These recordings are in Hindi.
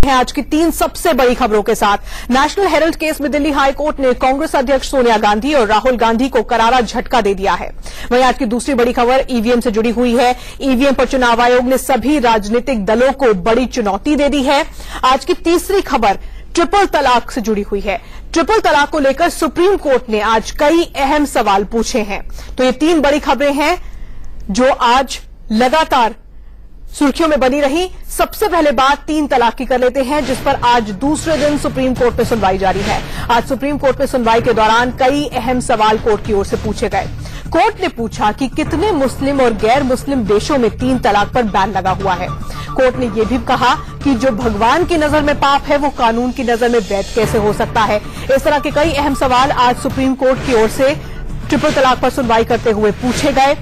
हैं आज की 3 सबसे बड़ी खबरों के साथ। नेशनल हेरल्ड केस में दिल्ली हाई कोर्ट ने कांग्रेस अध्यक्ष सोनिया गांधी और राहुल गांधी को करारा झटका दे दिया है। वहीं आज की दूसरी बड़ी खबर ईवीएम से जुड़ी हुई है। ईवीएम पर चुनाव आयोग ने सभी राजनीतिक दलों को बड़ी चुनौती दे दी है। आज की तीसरी खबर ट्रिपल तलाक से जुड़ी हुई है। ट्रिपल तलाक को लेकर सुप्रीम कोर्ट ने आज कई अहम सवाल पूछे हैं। तो ये 3 बड़ी खबरें हैं जो आज लगातार सुर्खियों में बनी रही। सबसे पहले बात 3 तलाक की कर लेते हैं, जिस पर आज दूसरे दिन सुप्रीम कोर्ट में सुनवाई जारी है। आज सुप्रीम कोर्ट में सुनवाई के दौरान कई अहम सवाल कोर्ट की ओर से पूछे गए। कोर्ट ने पूछा कि कितने मुस्लिम और गैर मुस्लिम देशों में 3 तलाक पर बैन लगा हुआ है। कोर्ट ने यह भी कहा कि जो भगवान की नजर में पाप है वो कानून की नजर में वैध कैसे हो सकता है। इस तरह के कई अहम सवाल आज सुप्रीम कोर्ट की ओर से ट्रिपल तलाक पर सुनवाई करते हुए पूछे गए।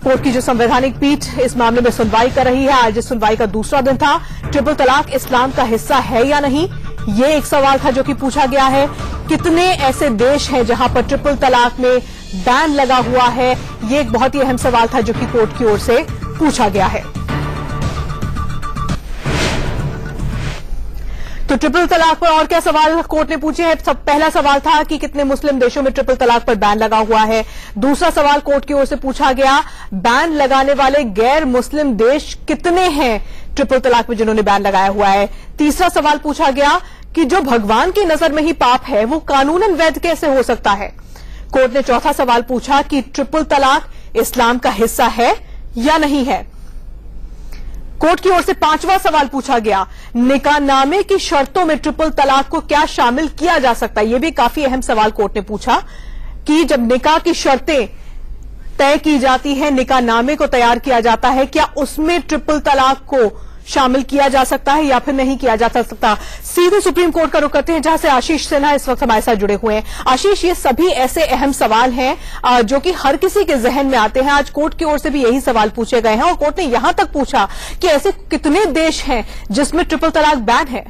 कोर्ट की जो संवैधानिक पीठ इस मामले में सुनवाई कर रही है, आज इस सुनवाई का दूसरा दिन था। ट्रिपल तलाक इस्लाम का हिस्सा है या नहीं, ये एक सवाल था जो कि पूछा गया है। कितने ऐसे देश हैं जहां पर ट्रिपल तलाक में बैन लगा हुआ है, ये एक बहुत ही अहम सवाल था जो कि कोर्ट की ओर से पूछा गया है। तो ट्रिपल तलाक पर और क्या सवाल कोर्ट ने पूछे हैं। पहला सवाल था कि कितने मुस्लिम देशों में ट्रिपल तलाक पर बैन लगा हुआ है। दूसरा सवाल कोर्ट की ओर से पूछा गया, बैन लगाने वाले गैर मुस्लिम देश कितने हैं ट्रिपल तलाक में जिन्होंने बैन लगाया हुआ है। तीसरा सवाल पूछा गया कि जो भगवान की नजर में ही पाप है वो कानूनन वैध कैसे हो सकता है। कोर्ट ने चौथा सवाल पूछा कि ट्रिपल तलाक इस्लाम का हिस्सा है या नहीं है। कोर्ट की ओर से 5वां सवाल पूछा गया, निकाहनामे की शर्तों में ट्रिपल तलाक को क्या शामिल किया जा सकता है। यह भी काफी अहम सवाल कोर्ट ने पूछा कि जब निकाह की शर्तें तय की जाती हैं, निकाहनामे को तैयार किया जाता है, क्या उसमें ट्रिपल तलाक को शामिल किया जा सकता है या फिर नहीं किया जा सकता। सीधे सुप्रीम कोर्ट का रुख करते हैं, जहां से आशीष सिन्हा इस वक्त हमारे साथ जुड़े हुए हैं। आशीष, ये सभी ऐसे अहम सवाल हैं जो कि हर किसी के जहन में आते हैं। आज कोर्ट की ओर से भी यही सवाल पूछे गए हैं और कोर्ट ने यहां तक पूछा कि ऐसे कितने देश हैं जिसमें ट्रिपल तलाक बैन है।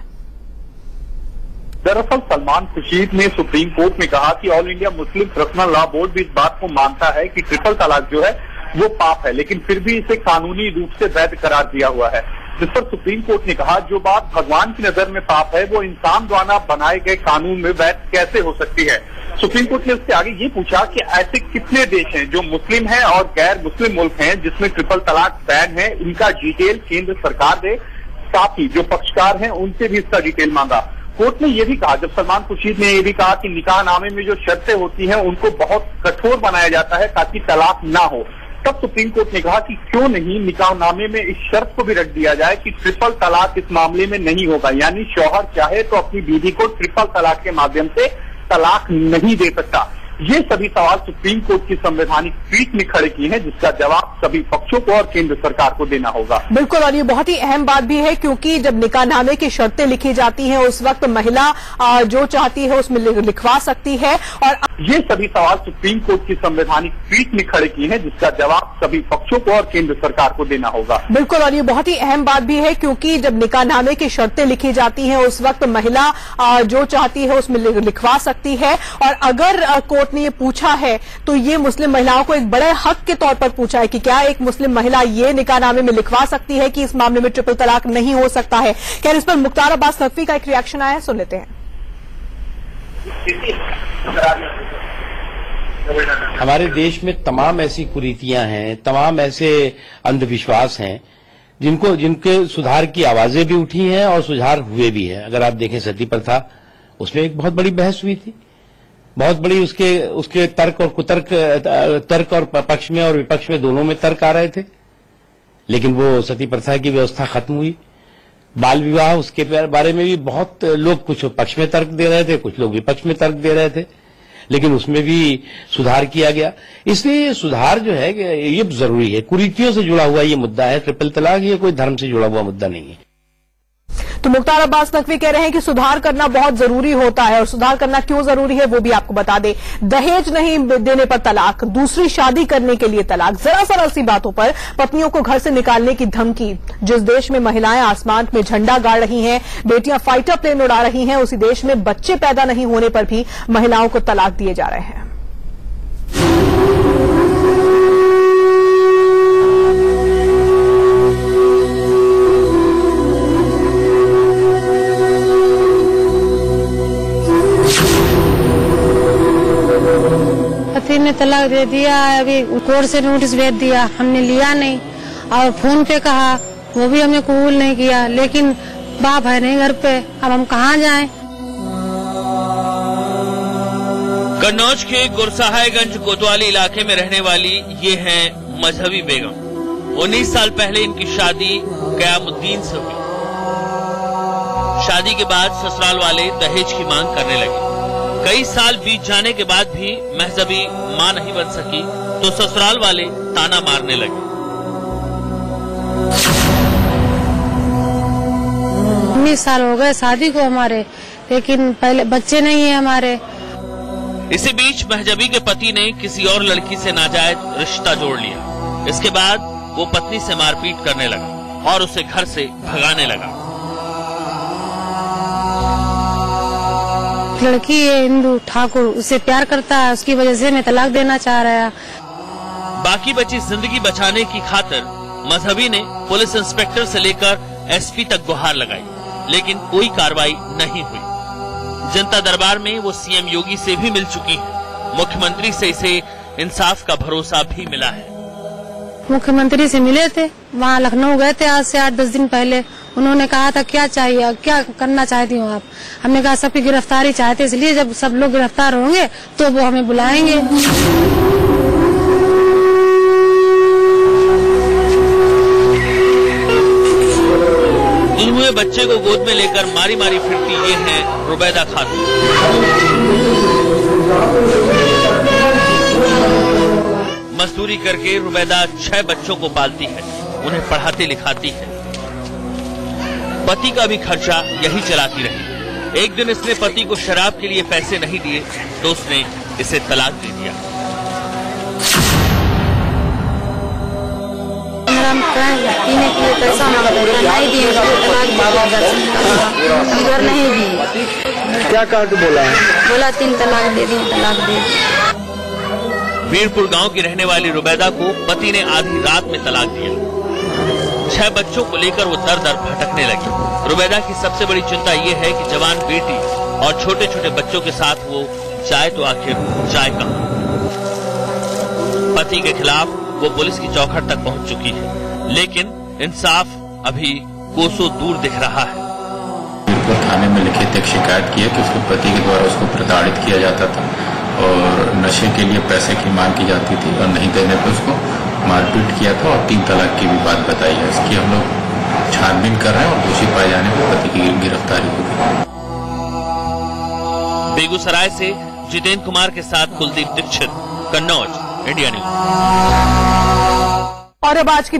दरअसल सलमान खुर्शीद ने सुप्रीम कोर्ट में कहा कि all India Muslim personal law board भी इस बात को मानता है कि ट्रिपल तलाक जो है वो पाप है, लेकिन फिर भी इसे कानूनी रूप से वैध करार दिया हुआ है। जिस पर सुप्रीम कोर्ट ने कहा, जो बात भगवान की नजर में पाप है वो इंसान द्वारा बनाए गए कानून में वैध कैसे हो सकती है। सुप्रीम कोर्ट ने उससे आगे ये पूछा कि ऐसे कितने देश हैं जो मुस्लिम हैं और गैर मुस्लिम मुल्क हैं जिसमें ट्रिपल तलाक बैन है, इनका डिटेल केंद्र सरकार दे। साथ ही जो पक्षकार हैं उनसे भी इसका डिटेल मांगा। कोर्ट ने यह भी कहा, जब सलमान खुर्शीद ने यह भी कहा कि निकाहनामे में जो शर्तें होती हैं उनको बहुत कठोर बनाया जाता है ताकि तलाक ना हो, तब सुप्रीम कोर्ट ने कहा कि क्यों नहीं निकाहनामे में इस शर्त को भी रख दिया जाए कि ट्रिपल तलाक इस मामले में नहीं होगा, यानी शौहर चाहे तो अपनी बीवी को ट्रिपल तलाक के माध्यम से तलाक नहीं दे सकता। ये सभी सवाल सुप्रीम कोर्ट की संवैधानिक पीठ ने खड़े किए हैं, जिसका जवाब सभी पक्षों को और केंद्र सरकार को देना होगा। बिल्कुल, और ये बहुत ही अहम बात भी है क्योंकि जब निकाहनामे की शर्तें लिखी जाती हैं उस वक्त महिला जो चाहती है उसमें लिखवा सकती है। और ये सभी सवाल सुप्रीम कोर्ट की संवैधानिक पीठ ने खड़े किए हैं, जिसका जवाब सभी पक्षों को और केंद्र सरकार को देना होगा। बिल्कुल, और ये बहुत ही अहम बात भी है क्योंकि जब निकाहनामे की शर्तें लिखी जाती हैं उस वक्त महिला जो चाहती है उसमें लिखवा सकती है। और अगर कोर्ट ने ये पूछा है तो ये मुस्लिम महिलाओं को एक बड़े हक के तौर पर पूछा है कि क्या एक मुस्लिम महिला ये निकाहनामे में लिखवा सकती है कि इस मामले में ट्रिपल तलाक नहीं हो सकता है। खैर, इस पर मुख्तार अब्बास नकवी का एक रिएक्शन आया है, सुन लेते हैं। हमारे देश में तमाम ऐसी कुरीतियां हैं, तमाम ऐसे अंधविश्वास हैं जिनके सुधार की आवाजें भी उठी हैं और सुधार हुए भी हैं। अगर आप देखें सती प्रथा, उसमें एक बहुत बड़ी बहस हुई थी, बहुत बड़ी उसके तर्क और कुतर्क, तर्क और पक्ष में और विपक्ष में दोनों में तर्क आ रहे थे, लेकिन वो सती प्रथा की व्यवस्था खत्म हुई। बाल विवाह, उसके बारे में भी बहुत लोग कुछ पक्ष में तर्क दे रहे थे, कुछ लोग विपक्ष में तर्क दे रहे थे, लेकिन उसमें भी सुधार किया गया। इसलिए ये सुधार जो है ये जरूरी है। कुरीतियों से जुड़ा हुआ ये मुद्दा है ट्रिपल तलाक, ये कोई धर्म से जुड़ा हुआ मुद्दा नहीं है। तो मुख्तार अब्बास नकवी कह रहे हैं कि सुधार करना बहुत जरूरी होता है, और सुधार करना क्यों जरूरी है वो भी आपको बता दें। दहेज नहीं देने पर तलाक, दूसरी शादी करने के लिए तलाक, जरा सरल सी बातों पर पत्नियों को घर से निकालने की धमकी। जिस देश में महिलाएं आसमान में झंडा गाड़ रही हैं, बेटियां फाइटर प्लेन उड़ा रही हैं, उसी देश में बच्चे पैदा नहीं होने पर भी महिलाओं को तलाक दिए जा रहे हैं। उन्होंने तलाक दे दिया। अभी कोर्ट से नोटिस भेज दिया, हमने लिया नहीं, और फोन पे कहा, वो भी हमें कबूल नहीं किया। लेकिन बाप है नहीं घर पे, अब हम कहाँ जाएं? कन्नौज के गुरसाहायगंज कोतवाली इलाके में रहने वाली ये हैं मजहबी बेगम। 19 साल पहले इनकी शादी कयामुद्दीन से हुई। शादी के बाद ससुराल वाले दहेज की मांग करने लगे। कई साल बीत जाने के बाद भी महजबी मां नहीं बन सकी तो ससुराल वाले ताना मारने लगे। 19 साल हो गए शादी को हमारे, लेकिन पहले बच्चे नहीं है हमारे। इसी बीच महजबी के पति ने किसी और लड़की से नाजायज रिश्ता जोड़ लिया। इसके बाद वो पत्नी से मारपीट करने लगा और उसे घर से भगाने लगा। लड़की है हिंदू ठाकुर, उससे प्यार करता है, उसकी वजह से मैं तलाक देना चाह रहा है। बाकी बची जिंदगी बचाने की खातिर मजहबी ने पुलिस इंस्पेक्टर से लेकर एसपी तक गुहार लगाई, लेकिन कोई कार्रवाई नहीं हुई। जनता दरबार में वो सीएम योगी से भी मिल चुकी है। मुख्यमंत्री से इसे इंसाफ का भरोसा भी मिला है। मुख्यमंत्री से मिले थे, वहाँ लखनऊ गए थे आज से 8-10 दिन पहले। उन्होंने कहा था क्या चाहिए, क्या करना चाहती हो आप? हमने कहा सबकी गिरफ्तारी चाहते, इसलिए जब सब लोग गिरफ्तार होंगे तो वो हमें बुलाएंगे। गुम हुए बच्चे को गोद में लेकर मारी मारी फिरती ये हैं रुबैदा खातून। मजदूरी करके रुबैदा 6 बच्चों को पालती है, उन्हें पढ़ाती लिखाती है। पति का भी खर्चा यही चलाती रही। एक दिन इसने पति को शराब के लिए पैसे नहीं दिए तो उसने इसे तलाक दे दिया। पीने के लिए पैसा नहीं दिए, घर नहीं दिए। क्या कार्ड बोला है? बोला 3 तलाक दे दिए, तलाक दे दिए। वीरपुर गांव की रहने वाली रुबैदा को पति ने आधी रात में तलाक दिया। 6 बच्चों को लेकर वो दर दर भटकने लगी। रुबैदा की सबसे बड़ी चिंता ये है कि जवान बेटी और छोटे छोटे बच्चों के साथ वो जाए तो आखिर जाए कहां? पति के खिलाफ वो पुलिस की चौखट तक पहुंच चुकी है, लेकिन इंसाफ अभी कोसों दूर दिख रहा है। वीरपुर थाने में लिखित एक शिकायत की है कि उसके पति के द्वारा उसको प्रताड़ित किया जाता था और नशे के लिए पैसे की मांग की जाती थी और नहीं देने पर उसको मारपीट किया था और 3 तलाक की भी बात बताई है। इसकी हम लोग छानबीन कर रहे हैं और दोषी पाए जाने पर पति की गिरफ्तारी होगी। बेगूसराय से जितेंद्र कुमार के साथ कुलदीप दीक्षित, कन्नौज, इंडिया न्यूज। और अब आज की